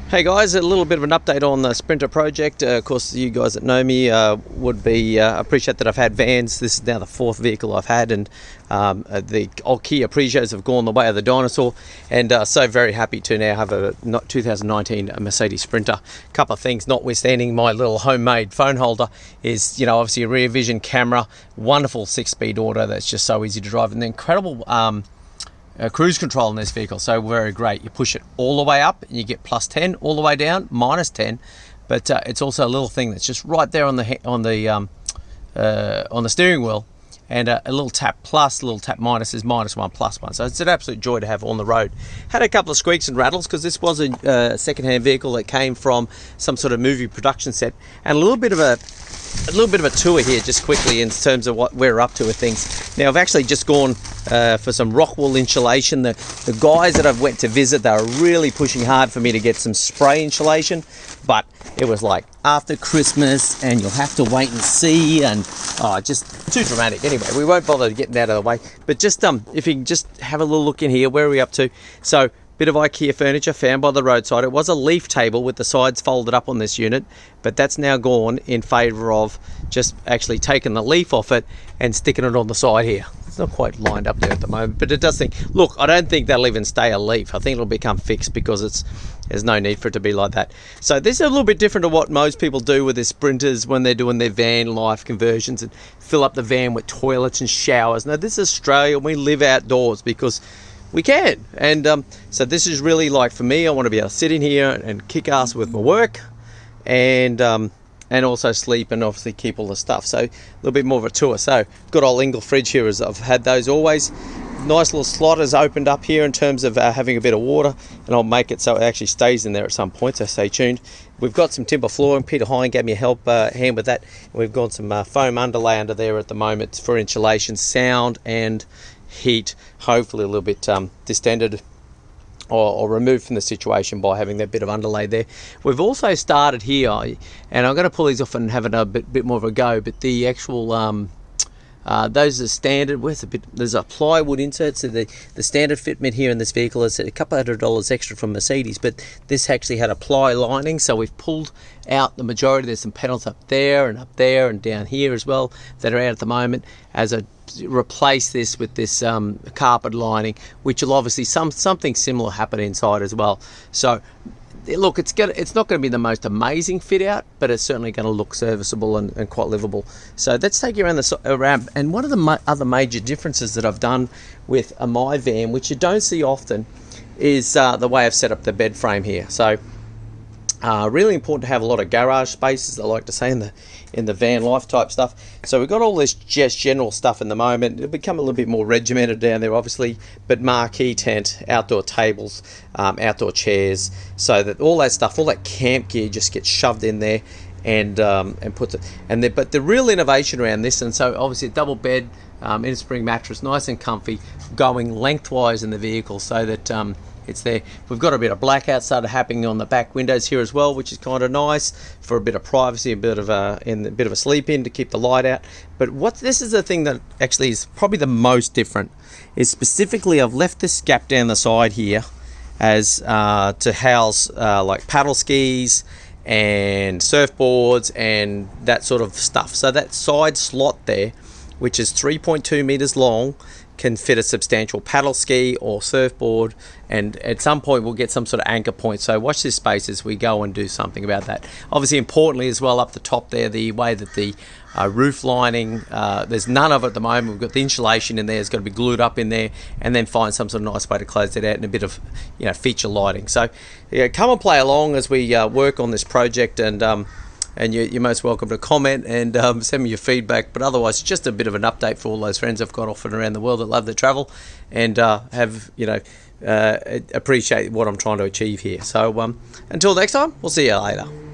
Hey guys, a little bit of an update on the Sprinter project. Of course, you guys that know me would be appreciate that I've had vans. This is now the fourth vehicle I've had, and the old Kia Pregios have gone the way of the dinosaur, and so very happy to now have a 2019 Mercedes Sprinter. A couple of things notwithstanding, my little homemade phone holder is, obviously a rear vision camera, wonderful 6-speed auto that's just so easy to drive, and the incredible cruise control in this vehicle, so very great. You push it all the way up and you get plus 10, all the way down minus 10, but it's also a little thing that's just right there on the steering wheel, and a little tap plus, a little tap minus is minus 1 plus 1. So it's an absolute joy to have on the road. Had a couple of squeaks and rattles because this was a second-hand vehicle that came from some sort of movie production set, and a little bit of a tour here just quickly in terms of what we're up to with things. Now I've actually just gone for some rock wool insulation. The guys that I've went to visit, they were really pushing hard for me to get some spray insulation, but it was like after Christmas and you'll have to wait and see, and just too dramatic. Anyway, we won't bother getting out of the way, but just if you can just have a little look in here, where are we up to? So bit of IKEA furniture found by the roadside. It was a leaf table with the sides folded up on this unit, but that's now gone in favour of just actually taking the leaf off it and sticking it on the side here. It's not quite lined up there at the moment, but it does think, look, I don't think that'll even stay a leaf. I think it'll become fixed because there's no need for it to be like that. So this is a little bit different to what most people do with their Sprinters when they're doing their van life conversions and fill up the van with toilets and showers. Now this is Australia, we live outdoors because we can, and so this is really, like, for me, I want to be able to sit in here and kick ass with my work, and also sleep and obviously keep all the stuff. So a little bit more of a tour. So good old Engel fridge here, as I've had those always. Nice little slot has opened up here in terms of having a bit of water, and I'll make it so it actually stays in there at some point, so stay tuned. We've got some timber flooring. Peter Hine gave me a hand with that. We've got some foam underlay under there at the moment for insulation, sound and heat, hopefully a little bit distended or removed from the situation by having that bit of underlay there. We've also started here, and I'm going to pull these off and have a bit more of a go, but the actual those are standard. There's a plywood insert, so the standard fitment here in this vehicle is a couple $100 extra from Mercedes, but this actually had a ply lining, so we've pulled out the majority. There's some panels up there and down here as well that are out at the moment, as a replace this with this carpet lining, which will obviously something similar happen inside as well. So look, it's not going to be the most amazing fit out, but it's certainly going to look serviceable and quite livable. So let's take you around. And one of the other major differences that I've done with my van, which you don't see often, is the way I've set up the bed frame here. So really important to have a lot of garage space, as I like to say in the van life type stuff. So we've got all this just general stuff in the moment. It'll become a little bit more regimented down there, obviously, but marquee tent, outdoor tables, outdoor chairs, so that all that stuff, all that camp gear just gets shoved in there and puts it. But the real innovation around this, and so obviously a double bed, inner-spring mattress, nice and comfy, going lengthwise in the vehicle so that it's there. We've got a bit of blackout started happening on the back windows here as well, which is kind of nice for a bit of privacy, a bit of a sleep in to keep the light out. But this is the thing that actually is probably the most different, is specifically I've left this gap down the side here as to house like paddle skis and surfboards and that sort of stuff. So that side slot there, which is 3.2 meters long, can fit a substantial paddle ski or surfboard, and at some point we'll get some sort of anchor point. So watch this space as we go and do something about that. Obviously, importantly as well, up the top there, the way that the roof lining, there's none of it at the moment. We've got the insulation in there, it's got to be glued up in there, and then find some sort of nice way to close that out and a bit of feature lighting. So come and play along as we work on this project, and you're most welcome to comment and send me your feedback. But otherwise, just a bit of an update for all those friends I've got off and around the world that love to travel and appreciate what I'm trying to achieve here. So until next time, we'll see you later.